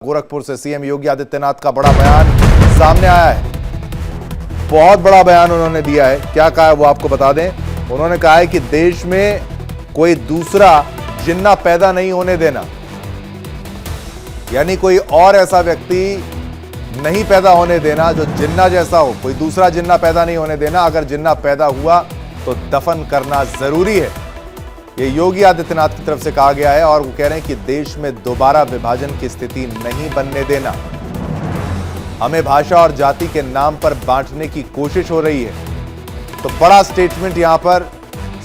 गोरखपुर से सीएम योगी आदित्यनाथ का बड़ा बयान सामने आया है। बहुत बड़ा बयान उन्होंने दिया है। क्या कहा है वो आपको बता दें। उन्होंने कहा है कि देश में कोई दूसरा जिन्ना पैदा नहीं होने देना, यानी कोई और ऐसा व्यक्ति नहीं पैदा होने देना जो जिन्ना जैसा हो। कोई दूसरा जिन्ना पैदा नहीं होने देना। अगर जिन्ना पैदा हुआ तो दफन करना जरूरी है, ये योगी आदित्यनाथ की तरफ से कहा गया है। और वो कह रहे हैं कि देश में दोबारा विभाजन की स्थिति नहीं बनने देना। हमें भाषा और जाति के नाम पर बांटने की कोशिश हो रही है। तो बड़ा स्टेटमेंट यहां पर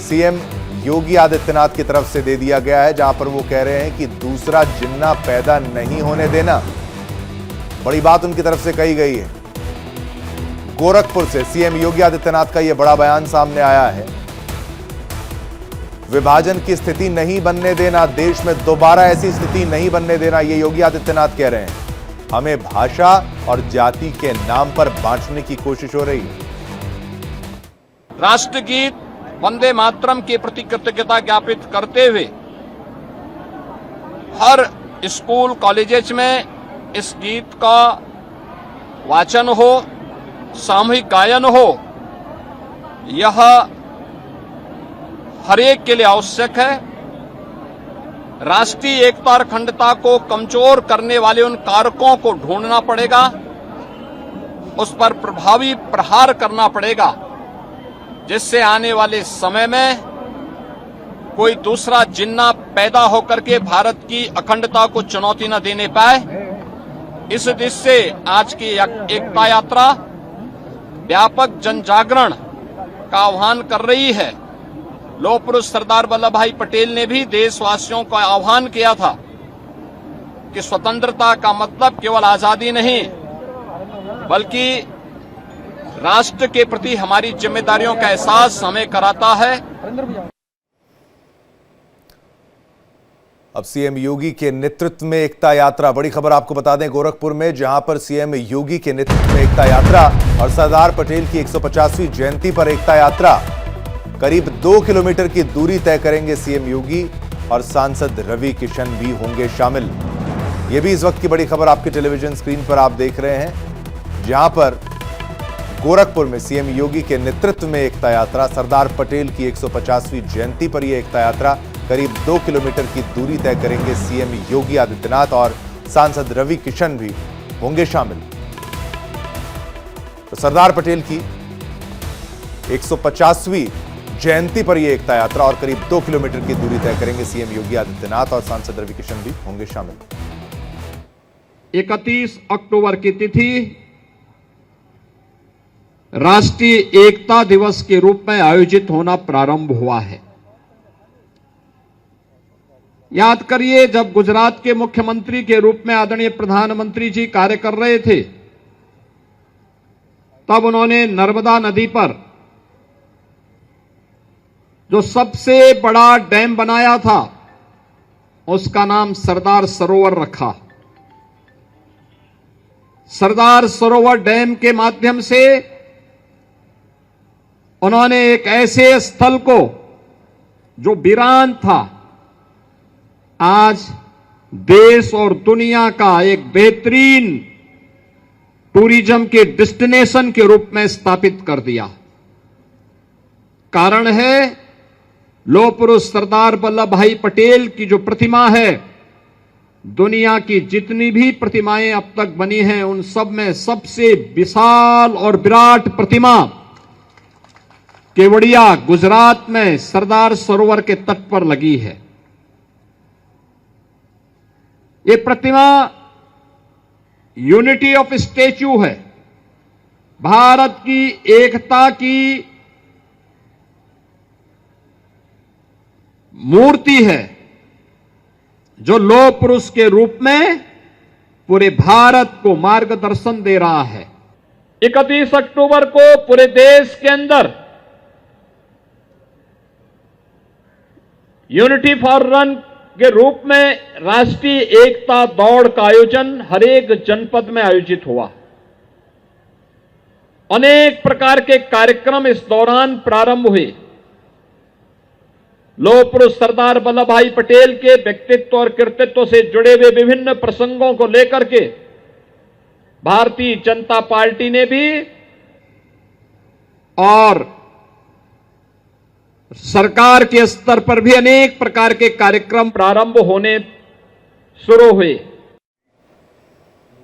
सीएम योगी आदित्यनाथ की तरफ से दे दिया गया है, जहां पर वो कह रहे हैं कि दूसरा जिन्ना पैदा नहीं होने देना। बड़ी बात उनकी तरफ से कही गई है। गोरखपुर से सीएम योगी आदित्यनाथ का यह बड़ा बयान सामने आया है। विभाजन की स्थिति नहीं बनने देना, देश में दोबारा ऐसी स्थिति नहीं बनने देना, ये योगी आदित्यनाथ कह रहे हैं। हमें भाषा और जाति के नाम पर बांटने की कोशिश हो रही है। राष्ट्रगीत वंदे मातरम के प्रति कृतज्ञता ज्ञापित करते हुए हर स्कूल कॉलेजेस में इस गीत का वाचन हो, सामूहिक गायन हो, यह हर एक के लिए आवश्यक है। राष्ट्रीय एकता और अखंडता को कमजोर करने वाले उन कारकों को ढूंढना पड़ेगा, उस पर प्रभावी प्रहार करना पड़ेगा, जिससे आने वाले समय में कोई दूसरा जिन्ना पैदा होकर के भारत की अखंडता को चुनौती न देने पाए। इस दिशा से आज की एकता यात्रा व्यापक जन जागरण का आह्वान कर रही है। लौह पुरुष सरदार वल्लभ भाई पटेल ने भी देशवासियों का आह्वान किया था कि स्वतंत्रता का मतलब केवल आजादी नहीं, बल्कि राष्ट्र के प्रति हमारी जिम्मेदारियों का एहसास हमें कराता है। अब सीएम योगी के नेतृत्व में एकता यात्रा, बड़ी खबर आपको बता दें गोरखपुर में, जहां पर सीएम योगी के नेतृत्व में एकता यात्रा और सरदार पटेल की 150वीं जयंती पर एकता यात्रा। करीब 2 किलोमीटर की दूरी तय करेंगे सीएम योगी और सांसद रवि किशन भी होंगे शामिल। यह भी इस वक्त की बड़ी खबर आपके टेलीविजन स्क्रीन पर आप देख रहे हैं, जहां पर गोरखपुर में सीएम योगी के नेतृत्व में एकता यात्रा, सरदार पटेल की 150वीं जयंती पर यह एकता यात्रा करीब 2 किलोमीटर की दूरी तय करेंगे सीएम योगी आदित्यनाथ और सांसद रवि किशन भी होंगे शामिल। तो सरदार पटेल की 150वीं जयंती पर यह एकता यात्रा और करीब 2 किलोमीटर की दूरी तय करेंगे सीएम योगी आदित्यनाथ और सांसद रवि किशन भी होंगे शामिल। 31 अक्टूबर की तिथि राष्ट्रीय एकता दिवस के रूप में आयोजित होना प्रारंभ हुआ है। याद करिए, जब गुजरात के मुख्यमंत्री के रूप में आदरणीय प्रधानमंत्री जी कार्य कर रहे थे, तब उन्होंने नर्मदा नदी पर जो सबसे बड़ा डैम बनाया था, उसका नाम सरदार सरोवर रखा। सरदार सरोवर डैम के माध्यम से उन्होंने एक ऐसे स्थल को जो वीरान था, आज देश और दुनिया का एक बेहतरीन टूरिज्म के डेस्टिनेशन के रूप में स्थापित कर दिया। कारण है लौह पुरुष सरदार वल्लभ भाई पटेल की जो प्रतिमा है, दुनिया की जितनी भी प्रतिमाएं अब तक बनी हैं, उन सब में सबसे विशाल और विराट प्रतिमा केवड़िया गुजरात में सरदार सरोवर के तट पर लगी है। ये प्रतिमा यूनिटी ऑफ स्टैच्यू है, भारत की एकता की मूर्ति है, जो लौह पुरुष के रूप में पूरे भारत को मार्गदर्शन दे रहा है। 31 अक्टूबर को पूरे देश के अंदर यूनिटी फॉर रन के रूप में राष्ट्रीय एकता दौड़ का आयोजन हर एक जनपद में आयोजित हुआ। अनेक प्रकार के कार्यक्रम इस दौरान प्रारंभ हुए। लौह पुरुष सरदार वल्लभ भाई पटेल के व्यक्तित्व और कृतित्व से जुड़े हुए विभिन्न प्रसंगों को लेकर के भारतीय जनता पार्टी ने भी और सरकार के स्तर पर भी अनेक प्रकार के कार्यक्रम प्रारंभ होने शुरू हुए।